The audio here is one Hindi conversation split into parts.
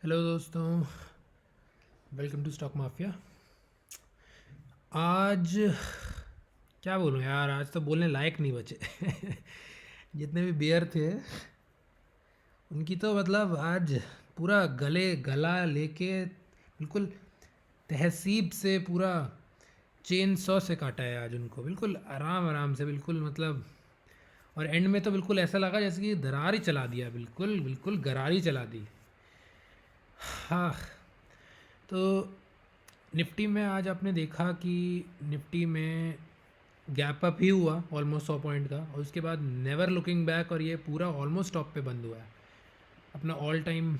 हेलो दोस्तों, वेलकम टू स्टॉक माफिया। आज क्या बोलूँ यार, आज तो बोलने लायक नहीं बचे। जितने भी बियर थे उनकी तो मतलब आज पूरा गला लेके बिल्कुल तहसीब से पूरा चेन सॉ से काटा है आज उनको, बिल्कुल आराम आराम से, बिल्कुल मतलब। और एंड में तो बिल्कुल ऐसा लगा जैसे कि दरार ही चला दिया, बिल्कुल बिल्कुल गरार ही चला दी। हाँ। तो निफ्टी में आज आपने देखा कि निफ्टी में गैप अप ही हुआ ऑलमोस्ट 100 पॉइंट का, और उसके बाद नेवर लुकिंग बैक, और ये पूरा ऑलमोस्ट टॉप पे बंद हुआ है, अपना ऑल टाइम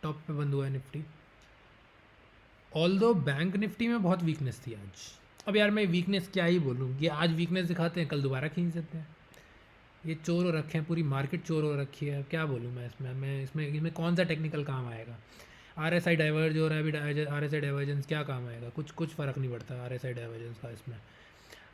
टॉप पे बंद हुआ है निफ्टी। ऑल दो बैंक निफ्टी में बहुत वीकनेस थी आज। अब यार मैं वीकनेस क्या ही बोलूँ, ये आज वीकनेस दिखाते हैं कल दोबारा खींच देते हैं। ये चोर हो रखे हैं, पूरी मार्केट चोर हो रखी है। क्या बोलूँ मैं इसमें कौन सा टेक्निकल काम आएगा। RSI डाइवर्ज हो रहा है अभी, RSI डाइवर्जेंस क्या काम आएगा, कुछ फ़र्क नहीं पड़ता RSI डाइवर्जेंस का इसमें।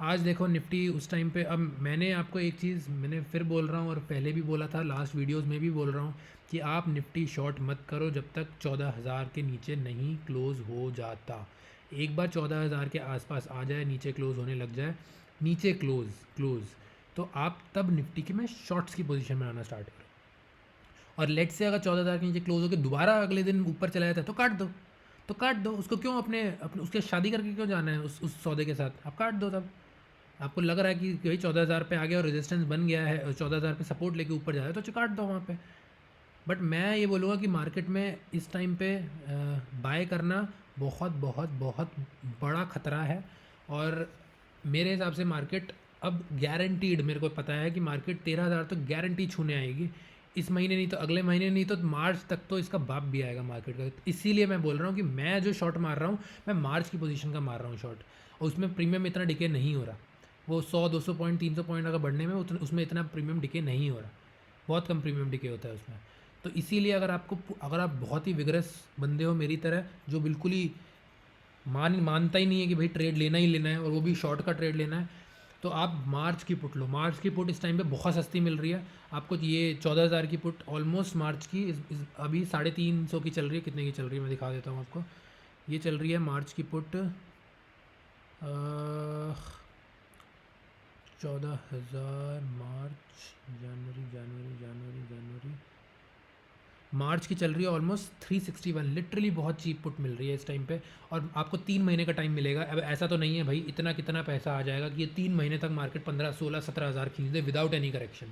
आज देखो निफ्टी उस टाइम पे, अब मैंने आपको एक चीज़ मैंने फिर बोल रहा हूँ और पहले भी बोला था, लास्ट वीडियोस में भी बोल रहा हूँ कि आप निफ्टी शॉर्ट मत करो जब तक 14,000 के नीचे नहीं क्लोज़ हो जाता। एक बार 14,000 के आसपास आ जाए, नीचे क्लोज़ होने लग जाए, नीचे क्लोज़, तो आप तब निफ्टी के में शॉर्ट्स की पोजीशन बनाना स्टार्ट करो। और लेट से अगर 14,000 के नीचे क्लोज होकर दोबारा अगले दिन ऊपर चला जाता है तो काट दो उसको। क्यों अपने उसके शादी करके क्यों जाना है उस सौदे के साथ, आप काट दो तब। आपको लग रहा है कि भाई 14,000 पे आ गया और रेजिस्टेंस बन गया है और 14,000 पे सपोर्ट लेके ऊपर जा रहा है, तो काट दो वहाँ पे। बट मैं ये बोलूँगा कि मार्केट में इस टाइम पे बाय करना बहुत बहुत बहुत बड़ा ख़तरा है। और मेरे हिसाब से मार्केट अब गारंटीड, मेरे को पता है कि मार्केट 13,000 तो गारंटी छूने आएगी इस महीने, नहीं तो अगले महीने, नहीं तो मार्च तक तो इसका बाप भी आएगा मार्केट का। इसीलिए मैं बोल रहा हूँ कि मैं जो शॉट मार रहा हूँ, मैं मार्च की पोजीशन का मार रहा हूँ शॉट, और उसमें प्रीमियम इतना डिके नहीं हो रहा। वो 100-200 पॉइंट 300 पॉइंट अगर बढ़ने में उसमें इतना प्रीमियम डिके नहीं हो रहा, बहुत कम प्रीमियम डिके होता है उसमें। तो इसीलिए अगर आप बहुत ही विगरस बंदे हो मेरी तरह, जो बिल्कुल ही मानता ही नहीं है कि भाई ट्रेड लेना ही लेना है और वो भी शॉर्ट का ट्रेड लेना है, तो आप मार्च की पुट लो। मार्च की पुट इस टाइम पे बहुत सस्ती मिल रही है आपको। ये 14,000 की पुट ऑलमोस्ट मार्च की अभी 350 की चल रही है। कितने की चल रही है मैं दिखा देता हूँ आपको। ये चल रही है मार्च की पुट 14,000 मार्च, जनवरी मार्च की चल रही है ऑलमोस्ट 361। लिटरली बहुत चीप पुट मिल रही है इस टाइम पे, और आपको 3 महीने का टाइम मिलेगा। अब ऐसा तो नहीं है भाई इतना कितना पैसा आ जाएगा कि ये 3 महीने तक मार्केट 15-16-17,000 खींच दे विदाउट एनी करेक्शन।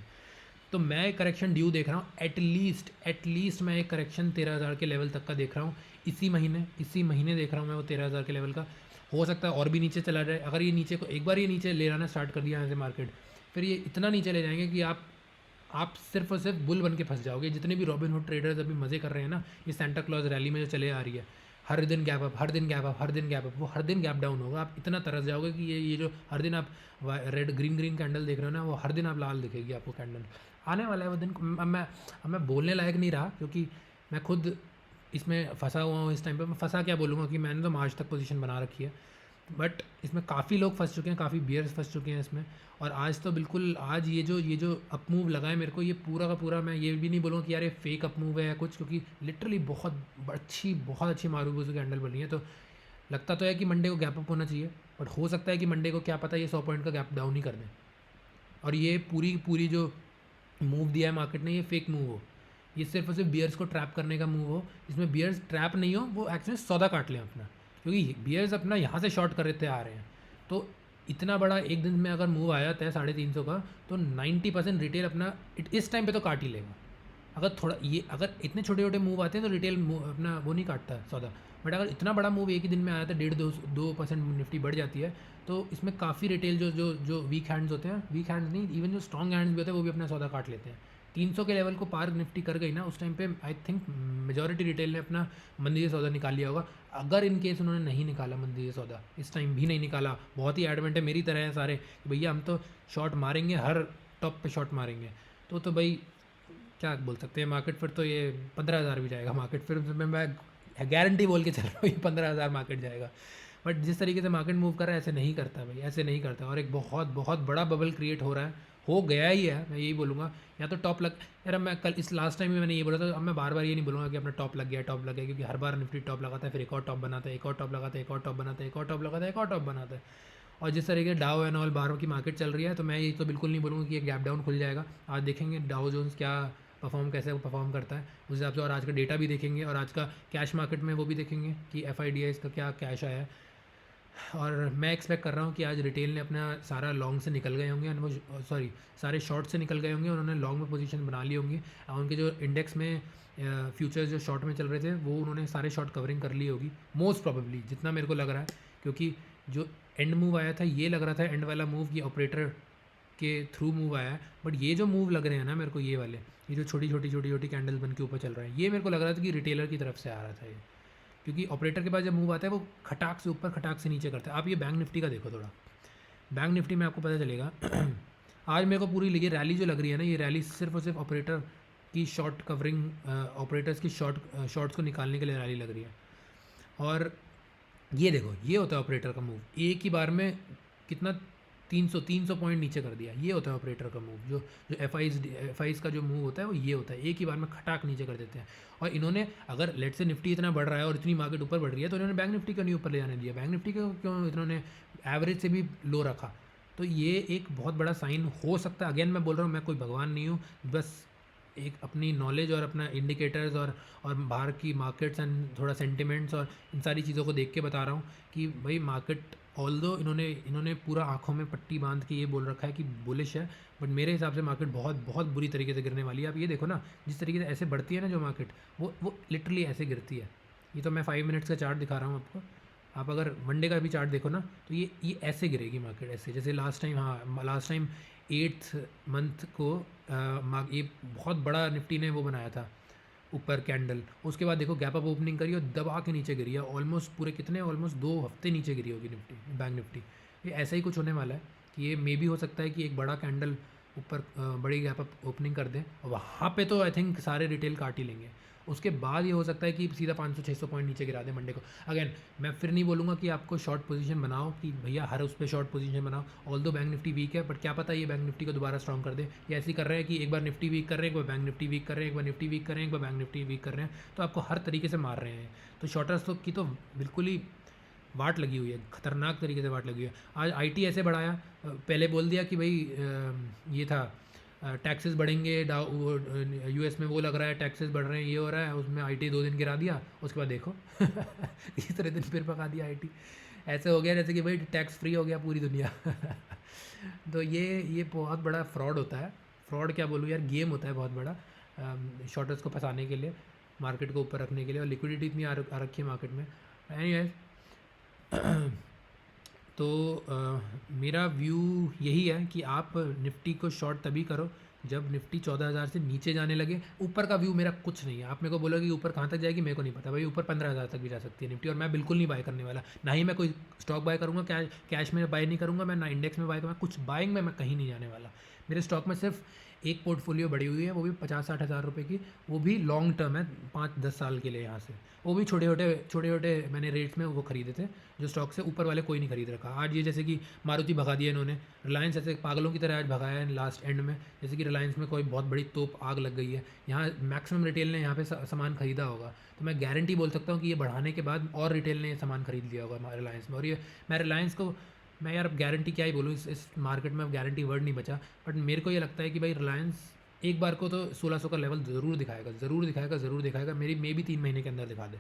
तो मैं करेक्शन ड्यू देख रहा हूँ, एटलीस्ट मैं एक करेक्शन 13,000 के लेवल तक का देख रहा हूँ इसी महीने देख रहा हूँ मैं वो 13,000 के लेवल का। हो सकता है और भी नीचे चला जाए। अगर ये नीचे को एक बार ये नीचे ले आना स्टार्ट कर दिया यहाँ से मार्केट, फिर ये इतना नीचे ले जाएंगे कि आप सिर्फ और सिर्फ बुल बन के फंस जाओगे। जितने भी रॉबिन हुड ट्रेडर्स अभी मज़े कर रहे हैं ना, ये सेंटा क्लॉज रैली में जो चले आ रही है, हर दिन गैप अप, हर दिन गैप अप, हर दिन गैप अप, वो हर दिन गैप डाउन होगा। आप इतना तरस जाओगे कि ये जो हर दिन आप रेड ग्रीन कैंडल देख रहे हो ना, वो हर दिन आप लाल दिखेगी आपको कैंडल। आने वाला है वो दिन। अब मैं बोलने लायक नहीं रहा क्योंकि मैं खुद इसमें फंसा हुआ हूँ इस टाइम पे। मैं फंसा क्या बोलूँगा कि मैंने तो मार्च तक पोजीशन बना रखी है, बट इसमें काफ़ी लोग फंस चुके हैं, काफ़ी बियर्स फंस चुके हैं इसमें। और आज तो बिल्कुल, आज ये जो अप मूव लगा है मेरे को, ये पूरा का पूरा, मैं ये भी नहीं बोलूँगा कि यार ये फेक अप मूव है या कुछ, क्योंकि लिटरली बहुत अच्छी मारूबूजू कैंडल बनी है। तो लगता तो है कि मंडे को गैप अप होना चाहिए, बट हो सकता है कि मंडे को क्या पता ये 100 पॉइंट का गैप डाउन ही कर दें, और ये पूरी पूरी जो मूव दिया है मार्केट ने, ये फेक मूव हो, ये सिर्फ और सिर्फ बियर्स को ट्रैप करने का मूव हो। इसमें बियर्स ट्रैप नहीं हो, वो एक्चुअली सौदा काट लें अपना, क्योंकि बियर्स अपना यहाँ से शॉर्ट कर रहे आ रहे हैं। तो इतना बड़ा एक दिन में अगर मूव आ जाता है 350 का, तो 90% रिटेल अपना इस टाइम पे तो काट ही लेगा। अगर इतने छोटे छोटे मूव आते हैं तो रिटेल अपना वो नहीं काटता सौदा। बट अगर इतना बड़ा मूव एक ही दिन में आया था, 1.5-2% निफ्टी बढ़ जाती है, तो इसमें काफ़ी रिटेल जो वीक हैंड्स होते हैं, वीक हैंड्स नहीं, इवन जो स्ट्रॉन्ग हैंड्स भी होते हैं, वो भी अपना सौदा काट लेते हैं। 300 के लेवल को पार निफ्टी कर गई ना, उस टाइम पे आई थिंक मेजॉरिटी रिटेल ने अपना मंदी से सौदा निकाल लिया होगा। अगर इन केस उन्होंने नहीं निकाला मंदी से सौदा, इस टाइम भी नहीं निकाला, बहुत ही एडमेंट है मेरी तरह है सारे कि भैया हम तो शॉर्ट मारेंगे, हर टॉप पे शॉर्ट मारेंगे, तो भाई क्या बोल सकते हैं। मार्केट फिर तो ये 15,000 भी जाएगा मार्केट, फिर मैं गारंटी बोल के चल रहा हूँ ये 15,000 मार्केट जाएगा। बट जिस तरीके से मार्केट मूव कर रहा है, ऐसे नहीं करता भाई, ऐसे नहीं करता। और एक बहुत बहुत बड़ा बबल क्रिएट हो रहा है, हो गया ही है, मैं यही बोलूँगा। या तो टॉप लग, यार अब मैं कल इस लास्ट टाइम भी मैंने ये बोला था, अब मैं बार बार ये नहीं बोलूँगा कि अपना टॉप लग गया टॉप लग गया, क्योंकि हर बार निफ्टी टॉप लगाता है, फिर एक और टॉप बनाता है, एक और टॉप लगाता है, एक और टॉप बनाता है, एक और टॉप लगाता है, एक और टॉप बनाता है। और जिस तरीके डाउ एंड ऑल बाहरों की मार्केट चल रही है, तो मैं ये तो बिल्कुल नहीं बोलूँगा कि ये गैप डाउन खुल जाएगा। आज देखेंगे डाउ जोन्स क्या कैसे परफॉर्म करता है उस हिसाब से, और आज का डेटा भी देखेंगे, और आज का कैश मार्केट में वो भी देखेंगे कि FIDIs का क्या कैश आया है। और मैं एक्सपेक्ट कर रहा हूँ कि आज रिटेल ने अपना सारा लॉन्ग से निकल गए होंगे, वो सॉरी सारे शॉर्ट से निकल गए होंगे, उन्होंने लॉन्ग में पोजीशन बना ली होंगी, और उनके जो इंडेक्स में फ्यूचर्स जो शॉर्ट में चल रहे थे वो उन्होंने सारे शॉर्ट कवरिंग कर ली होगी मोस्ट प्रॉबेबली, जितना मेरे को लग रहा है। क्योंकि जो एंड मूव आया था, ये लग रहा था एंड वाला मूव कि ऑपरेटर के थ्रू मूव आया है, बट ये जो मूव लग रहे हैं ना मेरे को, ये वाले, ये जो छोटी छोटी कैंडल्स बन के ऊपर चल रहा है, ये मेरे को लग रहा था कि रिटेलर की तरफ से आ रहा था ये। क्योंकि ऑपरेटर के पास जब मूव आता है वो खटाक से ऊपर खटाक से नीचे करता है। आप ये बैंक निफ्टी का देखो थोड़ा, बैंक निफ्टी में आपको पता चलेगा आज मेरे को पूरी ये रैली जो लग रही है ना, ये रैली सिर्फ और सिर्फ ऑपरेटर की शॉर्ट कवरिंग, ऑपरेटर्स की शॉर्ट्स को निकालने के लिए रैली लग रही है। और ये देखो, ये होता है ऑपरेटर का मूव, एक ही बार में कितना 300 पॉइंट नीचे कर दिया, ये होता है ऑपरेटर का मूव। जो जो एफ का जो मूव होता है वो ये होता है, एक ही बार में खटाक नीचे कर देते हैं। और इन्होंने अगर लेट से निफ्टी इतना बढ़ रहा है और इतनी मार्केट ऊपर बढ़ रही है, तो इन्होंने बैंक निफ्टी क्यों नहीं ऊपर ले जाने दिया, बैंक निफ्टी को क्यों इन्होंने एवरेज से भी लो रखा। तो ये एक बहुत बड़ा साइन हो सकता है। अगेन मैं बोल रहा हूँ, मैं कोई भगवान नहीं हूँ, बस एक अपनी नॉलेज और अपना इंडिकेटर्स और बाहर की मार्केट्स एंड थोड़ा सेंटिमेंट्स और इन सारी चीज़ों को देख के बता रहा हूँ कि भाई मार्केट, ऑल्दो इन्होंने पूरा आंखों में पट्टी बांध के ये बोल रखा है कि बुलिश है, बट मेरे हिसाब से मार्केट बहुत बहुत बुरी तरीके से गिरने वाली है। आप ये देखो ना, जिस तरीके से ऐसे बढ़ती है ना जो मार्केट, वो लिटरली ऐसे गिरती है। ये तो मैं 5 मिनट्स का चार्ट दिखा रहा हूँ आपको, आप अगर वन डे का भी चार्ट देखो ना, तो ये ऐसे गिरेगी मार्केट, ऐसे जैसे लास्ट टाइम, हाँ लास्ट टाइम 8th मंथ को ये बहुत बड़ा निफ्टी ने वो बनाया था ऊपर कैंडल, उसके बाद देखो गैप अप ओपनिंग करी और दबा के नीचे गिरी है, ऑलमोस्ट पूरे कितने, ऑलमोस्ट 2 हफ्ते नीचे गिरी होगी निफ्टी, बैंक निफ्टी। ये ऐसा ही कुछ होने वाला है कि ये मे भी हो सकता है कि एक बड़ा कैंडल ऊपर बड़ी गैप अप ओपनिंग कर दें, और वहाँ पे तो आई थिंक सारे रिटेल काट ही लेंगे। उसके बाद ये हो सकता है कि सीधा 500-600 पॉइंट नीचे गिरा दे मंडे को। अगेन मैं फिर नहीं बोलूँगा कि आपको शॉर्ट पोजीशन बनाओ, कि भैया हर उस पर शॉर्ट पोजीशन बनाओ, ऑल दो बैंक निफ्टी वीक है, बट क्या पता ये बैंक निफ्टी को दोबारा स्ट्रॉन्ग कर दे। ये ऐसे ही कर रहे हैं कि एक बार निफ्टी वीक कर रहे हैं, एक बार बैंक निफ्टी वीक कर रहे हैं, एक बार निफ्टी वीक कर रहे हैं, एक बार बैंक निफ्टी वीक कर रहे हैं, तो आपको हर तरीके से मार रहे हैं। तो शॉर्टर्स की तो बिल्कुल ही वाट लगी हुई है, खतरनाक तरीके से वाट लगी हुई है। आज IT ऐसे बढ़ाया, पहले बोल दिया कि भाई ये था टैक्सेस बढ़ेंगे, US में वो लग रहा है टैक्सेस बढ़ रहे हैं, ये हो रहा है, उसमें IT 2 दिन गिरा दिया, उसके बाद देखो तीसरे दिन फिर पका दिया IT। ऐसे हो गया जैसे कि भाई टैक्स फ्री हो गया पूरी दुनिया तो ये बहुत बड़ा फ्रॉड होता है, फ्रॉड क्या बोलूँ यार, गेम होता है बहुत बड़ा, शॉर्टर्स को फंसाने के लिए, मार्केट को ऊपर रखने के लिए, और लिक्विडिटी इतनी आ रखी है मार्केट में। एनीवेज तो मेरा व्यू यही है कि आप निफ्टी को शॉर्ट तभी करो जब निफ्टी 14,000 से नीचे जाने लगे। ऊपर का व्यू मेरा कुछ नहीं है, आप मेरे को बोलोगे कि ऊपर कहाँ तक जाएगी, मेरे को नहीं पता भाई, ऊपर 15,000 तक भी जा सकती है निफ्टी, और मैं बिल्कुल नहीं बाय करने वाला, ना ही मैं कोई स्टॉक बाय करूँगा, कैश में बाय नहीं करूँगा मैं, ना इंडेक्स में बाय करूँगा, कुछ बाइंग में मैं कहीं नहीं जाने वाला। मेरे स्टॉक में सिर्फ एक पोर्टफोलियो बड़ी हुई है, वो भी 50-60 हज़ार रुपये की, वो भी लॉन्ग टर्म है, 5-10 साल के लिए यहाँ से, वो भी छोटे छोटे मैंने रेट्स में वो खरीदे थे, जो स्टॉक से ऊपर वाले कोई नहीं खरीद रखा। आज ये जैसे कि मारुति भगा दिया इन्होंने, रिलायंस ऐसे पागलों की तरह आज भगाया है लास्ट एंड में, जैसे कि रिलायंस में कोई बहुत बड़ी तोप आग लग गई है, यहाँ मैक्सिमम रिटेल ने यहाँ पे सामान खरीदा होगा, तो मैं गारंटी बोल सकता हूँ कि ये बढ़ाने के बाद और रिटेल ने सामान खरीद लिया होगा रिलायंस में। और ये मैं रिलायंस को, मैं यार गारंटी क्या ही बोलूँ, इस मार्केट में अब गारंटी वर्ड नहीं बचा, बट मेरे को ये लगता है कि भाई रिलायंस एक बार को तो 1600 का लेवल ज़रूर दिखाएगा, मेरी मे भी 3 महीने के अंदर दिखा दे,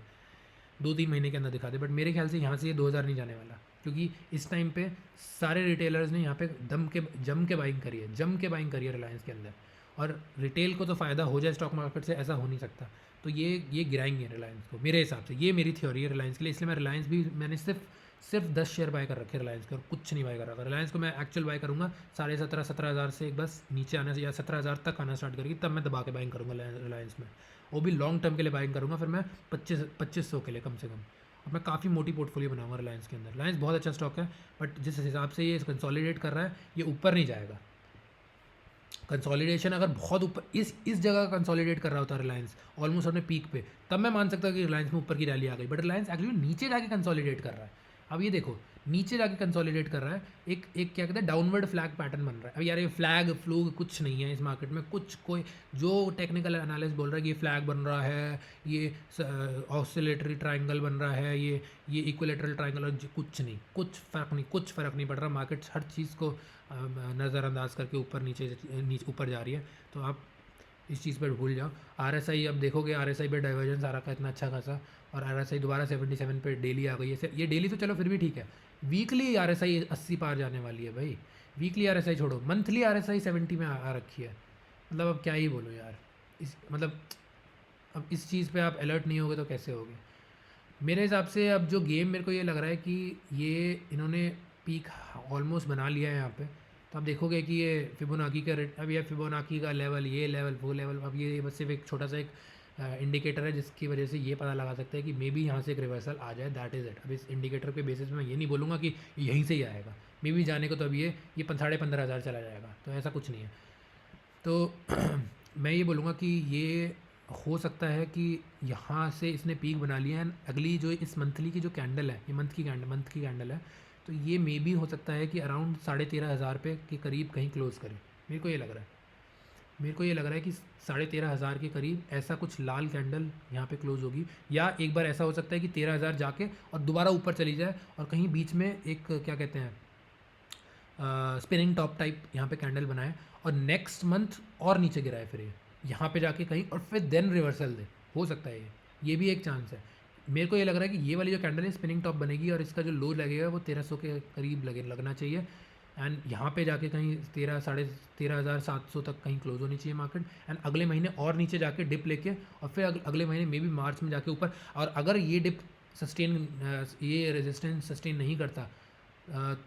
2-3 महीने के अंदर दिखा दे, बट मेरे ख्याल से यहाँ से ये 2000 नहीं जाने वाला, क्योंकि इस टाइम पे सारे रिटेलर्स ने यहाँ पे जम के बाइंग करी है रिलायंस के अंदर, और रिटेल को तो फ़ायदा हो जाए स्टॉक मार्केट से, ऐसा हो नहीं सकता। तो ये गिराएंगे रिलायंस को मेरे हिसाब से, ये मेरी थ्योरी है रिलायंस के लिए, इसलिए मैं रिलायंस भी मैंने सिर्फ 10 शेयर बाय कर रखे रिलायंस के, और कुछ नहीं बाय कर रहा था रिलायंस को। मैं एक्चुअल बाय करूँगा 17,500 से एक बस नीचे आने से, या 17,000 तक आना स्टार्ट करेगी, तब मैं दबा के बाइंग करूँगा रिलायंस में, वो भी लॉन्ग टर्म के लिए बाइंग करूँगा, फिर मैं 2500 के लिए कम से कम, और मैं काफ़ी मोटी पोर्टफोलियो बनाऊंगा रिलायंस के अंदर। रिलायंस बहुत अच्छा स्टॉक है, बट जिस हिसाब से ये कंसोलिडेट कर रहा है, ये ऊपर नहीं जाएगा। कंसोलिडेशन अगर बहुत ऊपर इस जगह कंसोलिडेट कर रहा होता है रिलायंस ऑलमोस्ट अपने पीक पे, तब मैं मान सकता हूँ कि रिलायंस में ऊपर की रैली आ गई, बट रिलायंस एक्चुअली नीचे जाके कंसोलिडेट कर रहा है। अब ये देखो नीचे जाके कंसोलिडेट कर रहा है, एक एक क्या कहते हैं डाउनवर्ड फ्लैग पैटर्न बन रहा है। अब यार ये फ्लैग फ्लूग कुछ नहीं है इस मार्केट में, कुछ कोई जो टेक्निकल एनालिस्ट बोल रहा है कि ये फ्लैग बन रहा है, ये ऑसिलेटरी ट्रायंगल बन रहा है, ये इक्विलेटरल ट्रायंगल, कुछ नहीं, कुछ फ़र्क नहीं पड़ रहा। मार्केट हर चीज़ को नज़रअंदाज करके ऊपर नीचे ऊपर जा रही है। तो आप इस चीज़ पर भूल जाओ। आरएसआई अब देखोगे, आरएसआई पे डाइवर्जेंस आ रखा है इतना अच्छा खासा, और आरएसआई दोबारा 77 पे डेली आ गई है। ये डेली तो चलो फिर भी ठीक है, वीकली आरएसआई 80 पार जाने वाली है भाई। वीकली आरएसआई छोड़ो, मंथली आरएसआई 70 में आ रखी है। मतलब अब क्या ही बोलो यार, इस मतलब अब इस चीज़ पे आप अलर्ट नहीं होगे तो कैसे होगे। मेरे हिसाब से अब जो गेम मेरे को ये लग रहा है कि ये इन्होंने पीक ऑलमोस्ट बना लिया है यहाँ पे। तो आप देखोगे कि ये फिबोनाकी का रेट, अब ये फिबोनाकी का लेवल, ये लेवल, वो लेवल, अब ये बस सिर्फ एक छोटा सा एक इंडिकेटर है जिसकी वजह से ये पता लगा सकते हैं कि मे बी यहाँ से एक रिवर्सल आ जाए, दैट इज़ इट। अब इस इंडिकेटर के बेसिस में मैं ये नहीं बोलूँगा कि यहीं से ही आएगा, मे बी जाने को तो अब ये 15,500 चला जाएगा, तो ऐसा कुछ नहीं है। तो मैं ये बोलूँगा कि ये हो सकता है कि यहाँ से इसने पीक बना लिया है। अगली जो इस मंथली की जो कैंडल है, ये मंथ की कैंडल है, तो ये मे बी हो सकता है कि अराउंड 13,500 पे के करीब कहीं क्लोज़ करे। मेरे को ये लग रहा है कि 13,500 के करीब ऐसा कुछ लाल कैंडल यहाँ पे क्लोज़ होगी। या एक बार ऐसा हो सकता है कि 13,000 जाके और दोबारा ऊपर चली जाए और कहीं बीच में एक क्या कहते हैं स्पिनिंग टॉप टाइप यहाँ पे कैंडल बनाए और नेक्स्ट मंथ और नीचे गिराए, फिर ये यहाँ पे जाके कहीं और फिर देन रिवर्सल दे। हो सकता है ये भी एक चांस है। मेरे को ये लग रहा है कि ये वाली जो कैंडल है स्पिनिंग टॉप बनेगी और इसका जो लो लगेगा वो 1300 के करीब लगना चाहिए। एंड यहाँ पे जाके कहीं 13,500 तक कहीं क्लोज होनी चाहिए मार्केट। एंड अगले महीने और नीचे जाके डिप लेके और फिर अगले महीने मे बी मार्च में जाके ऊपर। और अगर ये डिप ये रेजिस्टेंस सस्टेन नहीं करता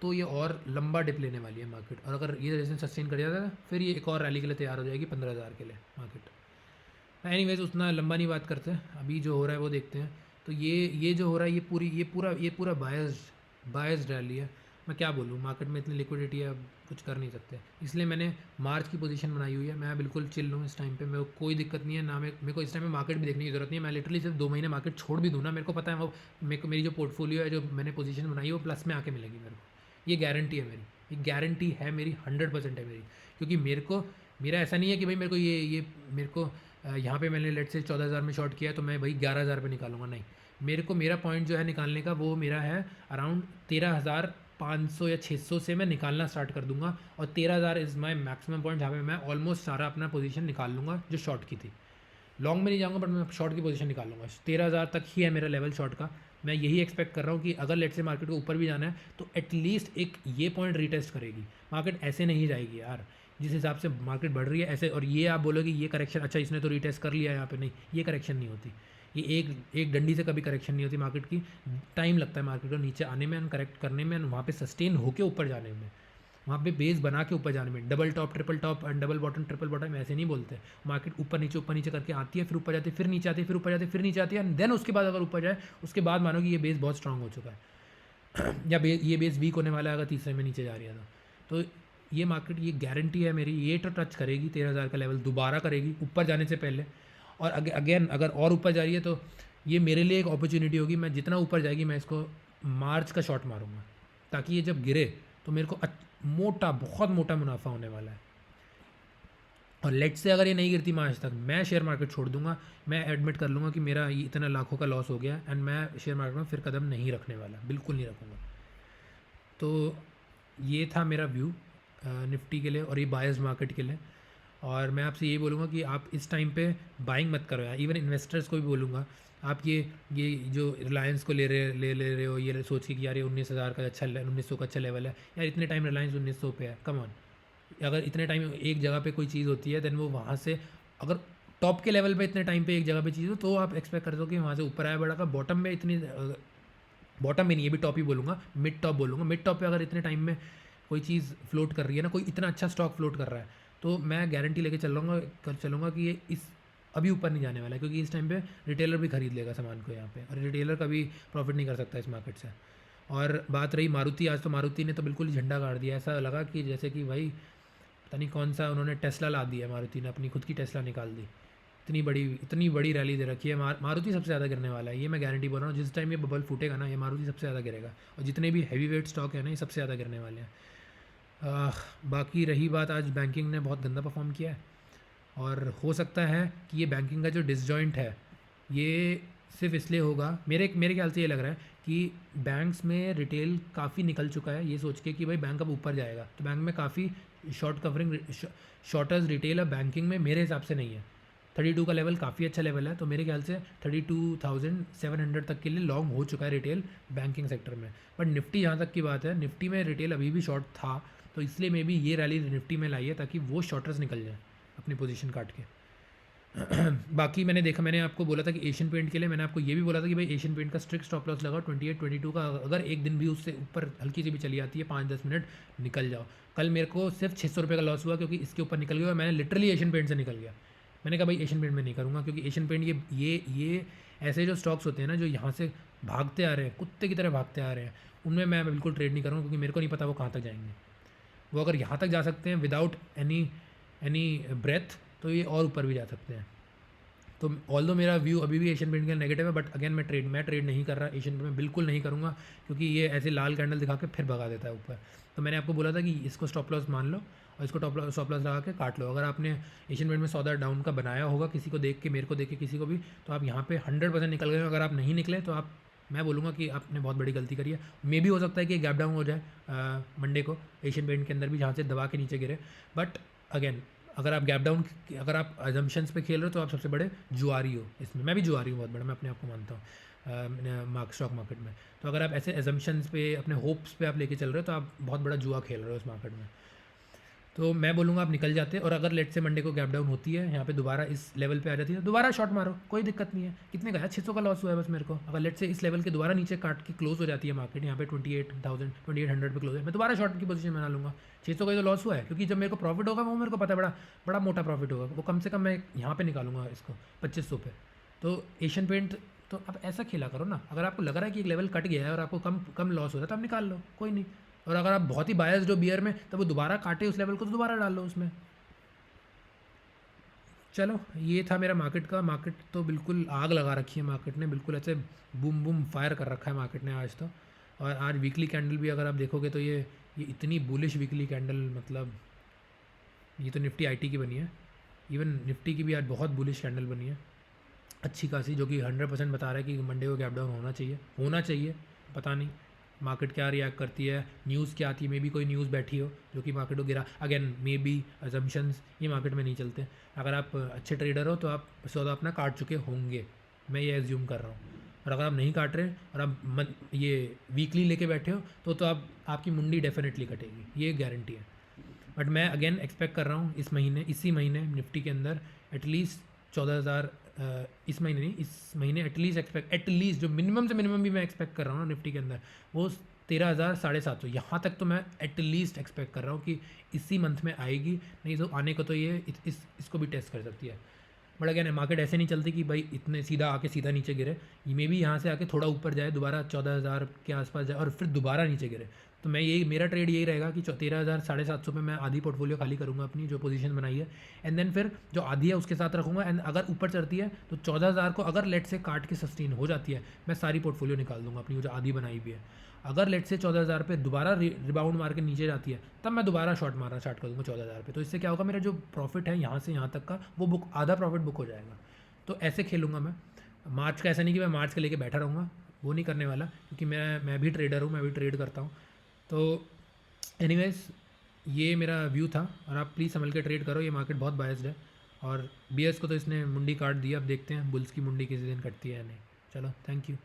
तो ये और लंबा डिप लेने वाली है मार्केट। और अगर ये रेजिस्टेंस सस्टेन कर जाता है फिर ये एक और रैली के लिए तैयार हो जाएगी 15,000 के लिए मार्केट। एनीवेज उतना लंबा नहीं बात करते, अभी जो हो रहा है वो देखते हैं। तो ये जो हो रहा है ये पूरा बायस्ड रैली है। मैं क्या बोलूँ, मार्केट में इतनी लिक्विडिटी है, अब कुछ कर नहीं सकते। इसलिए मैंने मार्च की पोजीशन बनाई हुई है। मैं बिल्कुल चिल हूँ इस टाइम पे, मेरे को कोई दिक्कत नहीं है ना। मेरे को इस टाइम में मार्केट भी देखने की ज़रूरत नहीं है। मैं लिटरली सिर्फ 2 महीने मार्केट छोड़ भी दूँ ना, मेरे को पता है वो मेरी जो पोर्टफोलियो है, जो मैंने पोजीशन बनाई है, वो प्लस में आके मिलेगी मेरे को। ये गारंटी है मेरी, ये गारंटी है मेरी, 100% है मेरी। क्योंकि मेरा ऐसा नहीं है कि भाई मेरे को मेरे को यहाँ पे मैंने लेट से 14,000 में शॉर्ट किया तो मैं भाई 11,000 पे निकालूंगा, नहीं। मेरा पॉइंट जो है निकालने का वो मेरा है अराउंड 13,500 या 600 से मैं निकालना स्टार्ट कर दूंगा। और 13,000 इज़ माई मैक्सिमम पॉइंट जहाँ पे मैं ऑलमोस्ट सारा अपना पोजीशन निकाल लूँगा जो शॉर्ट की थी। लॉन्ग में नहीं जाऊँगा बट मैं शॉर्ट की पोजीशन निकाल लूँगा। 13,000 तक ही है मेरा लेवल शॉर्ट का। मैं यही एक्सपेक्ट कर रहा हूँ कि अगर लेट से मार्केट को ऊपर भी जाना है तो एटलीस्ट एक ये पॉइंट रीटेस्ट करेगी मार्केट। ऐसे नहीं जाएगी यार, जिस हिसाब से मार्केट बढ़ रही है ऐसे। और ये आप बोलोगे ये करेक्शन, अच्छा इसने तो रीटेस्ट कर लिया यहाँ पे, नहीं, ये करेक्शन नहीं होती। ये एक डंडी से कभी करेक्शन नहीं होती मार्केट की। टाइम लगता है मार्केट को नीचे आने में, करेक्ट करने में, वहाँ पे सस्टेन होके ऊपर जाने में, वहाँ पे बेस बना के ऊपर जाने में। Double top, triple top and double bottom, triple bottom ऐसे नहीं बोलते। मार्केट ऊपर नीचे करके आती है, फिर ऊपर जाती है, फिर नीचे आती है, फिर ऊपर जाती है, फिर नीचे आती है। एंड देन उसके बाद अगर ऊपर जाए उसके बाद मानो कि ये बेस बहुत स्ट्रांग हो चुका है या ये बेस वीक होने वाला है अगर तीसरे में नीचे जा रही है तो ये मार्केट, ये गारंटी है मेरी, ये तो टच करेगी 13,000 का लेवल, दोबारा करेगी ऊपर जाने से पहले। और अगेन अगर और ऊपर जा रही है तो ये मेरे लिए एक अपॉर्चुनिटी होगी। मैं जितना ऊपर जाएगी मैं इसको मार्च का शॉट मारूंगा, ताकि ये जब गिरे तो मेरे को बहुत मोटा मुनाफा होने वाला है। और लेट से अगर ये नहीं गिरती मार्च तक, मैं शेयर मार्केट छोड़ दूंगा। मैं एडमिट कर लूँगा कि मेरा ये इतना लाखों का लॉस हो गया एंड मैं शेयर मार्केट में फिर कदम नहीं रखने वाला, बिल्कुल नहीं रखूँगा। तो ये था मेरा व्यू निफ्टी के लिए और ये बायस्ड मार्केट के लिए। और मैं आपसे ये बोलूँगा कि आप इस टाइम पे बाइंग मत करो यार। इवन इन्वेस्टर्स को भी बोलूँगा, आप ये जो रिलायंस को ले रहे हो ये सोच के कि यार ये 19,000 का अच्छा 1900 का अच्छा लेवल है यार। इतने टाइम रिलायंस 1900 पे है, कम ऑन। अगर इतने टाइम एक जगह पे कोई चीज़ होती है देन वो वहाँ से अगर टॉप के लेवल पे इतने टाइम पे एक जगह पे चीज़ हो तो आप एक्सपेक्ट करते हो कि वहाँ से ऊपर आया बढ़ा का। बॉटम में इतनी, बॉटम में नहीं, ये भी टॉप ही बोलूँगा, मिड टॉप बोलूँगा। मिड टॉप पे अगर इतने टाइम में कोई चीज़ फ्लोट कर रही है ना, कोई इतना अच्छा स्टॉक फ्लोट कर रहा है, तो मैं गारंटी लेके चलूँगा कि ये इस अभी ऊपर नहीं जाने वाला है। क्योंकि इस टाइम पे रिटेलर भी खरीद लेगा सामान को यहाँ पे, और रिटेलर कभी प्रॉफिट नहीं कर सकता इस मार्केट से। और बात रही मारुति, आज तो मारुति ने तो बिल्कुल झंडा गाड़ दिया। ऐसा लगा कि जैसे कि भाई पता नहीं कौन सा उन्होंने टेस्ला ला दिया, मारुति ने अपनी खुद की टेस्ला निकाल दी। इतनी बड़ी रैली दे रखी है। मारुति सबसे ज़्यादा गिरने वाला है, ये मैं गारंटी बोल रहा हूँ। जिस टाइम ये बबल फूटेगा ना, ये मारुति सबसे ज़्यादा गिरेगा, और जितने भी हैवी वेट स्टॉक है ना, ये सबसे ज़्यादा गिरने वाले हैं। बाकी रही बात, आज बैंकिंग ने बहुत गंदा परफॉर्म किया है, और हो सकता है कि ये बैंकिंग का जो डिसजॉइंट है ये सिर्फ इसलिए होगा, मेरे ख्याल से ये लग रहा है कि बैंक्स में रिटेल काफ़ी निकल चुका है, ये सोच के कि भाई बैंक अब ऊपर जाएगा, तो बैंक में काफ़ी शॉर्टर्स रिटेल अब बैंकिंग में मेरे हिसाब से नहीं है। 32 का लेवल काफ़ी अच्छा लेवल है, तो मेरे ख्याल से 32,700 तक के लिए लॉन्ग हो चुका है रिटेल बैंकिंग सेक्टर में। बट निफ्टी जहाँ तक की बात है, निफ्टी में रिटेल अभी भी शॉर्ट था, तो इसलिए मे बी ये रैली निफ्टी में लाई है ताकि वो शॉर्टर्स निकल जाए अपनी पोजीशन काट के। बाकी मैंने आपको बोला था कि एशियन पेंट के लिए मैंने आपको ये भी बोला था कि भाई एशियन पेंट का स्ट्रिक्ट स्टॉप लॉस लगाओ 28-22 का, अगर एक दिन भी उससे ऊपर हल्की सी भी चली आती है 5-10 मिनट निकल जाओ। कल मेरे को सिर्फ 600 रुपये का लॉस हुआ क्योंकि इसके ऊपर निकल गया, मैंने लिटरली एशियन पेंट से निकल गया। मैंने कहा भाई एशियन पेंट में नहीं करूँगा, क्योंकि एशियन पेंट ये ऐसे जो स्टॉक्स होते हैं ना, जो यहाँ से भागते आ रहे हैं, कुत्ते की तरह भागते आ रहे हैं, उनमें मैं बिल्कुल ट्रेड नहीं करूँगा, क्योंकि मेरे को नहीं पता वो कहाँ तक जाएंगे। वो अगर यहाँ तक जा सकते हैं विदाउट एनी ब्रेथ, तो ये और ऊपर भी जा सकते हैं। तो ऑल्दो मेरा व्यू अभी भी एशियन पेंट का नेगेटिव है, बट अगेन मैं ट्रेड नहीं कर रहा एशियन पेंट में, बिल्कुल नहीं करूँगा, क्योंकि ये ऐसे लाल कैंडल दिखा के फिर भगा देता है ऊपर। तो मैंने आपको बोला था कि इसको स्टॉप लॉस मान लो और इसको स्टॉप लॉस लगा के काट लो। अगर आपने एशियन पेंट में सौदा डाउन का बनाया होगा किसी को देख के, मेरे को देख के किसी को भी, तो आप यहाँ पे 100% निकल गए हो। अगर आप नहीं निकले तो मैं बोलूँगा कि आपने बहुत बड़ी गलती करी है। मे भी हो सकता है कि गैप डाउन हो जाए मंडे को एशियन पेंट के अंदर भी, जहाँ से दबा के नीचे गिरे। बट अगेन, अगर आप गैप डाउन, अगर आप अजम्पशंस पे खेल रहे हो तो आप सबसे बड़े जुआरी हो इसमें। मैं भी जुआरी हूँ बहुत बड़ा, मैं अपने आप को मानता हूँ स्टॉक मार्केट में। तो अगर आप ऐसे एजम्पशंस पे, अपने होप्स पे आप लेके चल रहे हो, तो आप बहुत बड़ा जुआ खेल रहे हो इस मार्केट में। तो मैं बोलूँगा आप निकल जाते, और अगर लेट से मंडे को गैप डाउन होती है, यहाँ पे दोबारा इस लेवल पे आ जाती है, दोबारा शॉट मारो, कोई दिक्कत नहीं है। कितने का है? 600 का लॉस हुआ है बस मेरे को। अगर लेट से इस लेवल के दोबारा नीचे काट के क्लोज हो जाती है मार्केट, यहाँ पे 28,100 पे क्लोज है, मैं दोबारा शॉर्ट की पोजीशन बना लूँगा। 600 का ही तो लॉस हुआ है, क्योंकि जब मेरे को प्रॉफिट होगा वो मेरे को पता है, बड़ा मोटा प्रॉफिट होगा, वो कम से कम मैं यहाँ पे निकालूंगा इसको 2500 पे। तो एशियन पेंट, तो आप ऐसा खेला करो ना। अगर आपको लग रहा है कि एक लेवल कट गया है और आपको कम लॉस हो रहा है, तो आप निकाल लो, कोई नहीं। और अगर आप बहुत ही बायस्ड हो बियर में, तो वो दोबारा काटे उस लेवल को, तो दोबारा डाल लो उसमें। चलो, ये था मेरा मार्केट तो बिल्कुल आग लगा रखी है मार्केट ने, बिल्कुल ऐसे बूम बूम फायर कर रखा है मार्केट ने आज तो। और आज वीकली कैंडल भी अगर आप देखोगे तो ये इतनी बुलिश वीकली कैंडल, मतलब ये तो निफ्टी आईटी की बनी है, इवन निफ्टी की भी आज बहुत बुलिश कैंडल बनी है अच्छी खासी, जो कि 100% बता रहा है कि मंडे को गैप डाउन होना चाहिए। पता नहीं मार्केट क्या रिएक्ट करती है, न्यूज़ क्या आती है, मे बी कोई न्यूज़ बैठी हो जो कि मार्केट को गिरा। अगेन मे बी अजम्पशंस ये मार्केट में नहीं चलते। अगर आप अच्छे ट्रेडर हो तो आप सौदा अपना काट चुके होंगे, मैं ये एज्यूम कर रहा हूँ। और अगर आप नहीं काट रहे और आप ये वीकली लेके बैठे हो, तो आपकी मुंडी डेफिनेटली कटेगी, ये गारंटी है। बट मैं अगेन एक्सपेक्ट कर रहा हूँ इसी महीने निफ्टी के अंदर एटलीस्ट 14,000, इस महीने नहीं, इस महीने एटलीस्ट जो मिनिमम से मिनिमम भी मैं एक्सपेक्ट कर रहा हूँ ना निफ्टी के अंदर, वो 13,750, यहाँ तक तो मैं एटलीस्ट एक्सपेक्ट कर रहा हूँ कि इसी मंथ में आएगी। नहीं तो आने को तो ये इसको भी टेस्ट कर सकती है। बट अगेन मार्केट ऐसे नहीं चलती कि भाई इतने सीधा आके सीधा नीचे गिरे, ये मे भी यहाँ से आके थोड़ा ऊपर जाए, दोबारा 14,000 के आसपास जाए और फिर दोबारा नीचे गिरे। तो मेरा ट्रेड यही रहेगा कि 13,750 पे मैं आधी पोर्टफोलियो खाली करूँगा अपनी जो पोजीशन बनाई है, एंड देन फिर जो आधी है उसके साथ रखूँगा। एंड अगर ऊपर चढ़ती है तो 14,000 को अगर लेट से काट के सस्टेन हो जाती है, मैं सारी पोर्टफोलियो निकाल दूँगा अपनी जो आधी बनाई भी है। अगर लेट से 14,000 पे दोबारा रिबाउंड मार के नीचे जाती है, तब मैं दोबारा शॉर्ट मारना स्टार्ट कर दूँगा 14,000 पे। तो इससे क्या होगा, मेरा जो प्रॉफिट है यहाँ से यहाँ तक का, वो आधा प्रॉफिट बुक हो जाएगा। तो ऐसे खेलूँगा मैं। मार्च का ऐसा नहीं कि मैं मार्च के लेके बैठा रहूँगा, वो नहीं करने वाला, क्योंकि मैं भी ट्रेडर हूँ, मैं भी ट्रेड करता हूँ। तो एनीवेज ये मेरा व्यू था, और आप प्लीज़ संभल के ट्रेड करो, ये मार्केट बहुत बायस्ड है। और बीएस को तो इसने मुंडी काट दिया, अब देखते हैं बुल्स की मुंडी किसी दिन कटती है या नहीं। चलो, थैंक यू।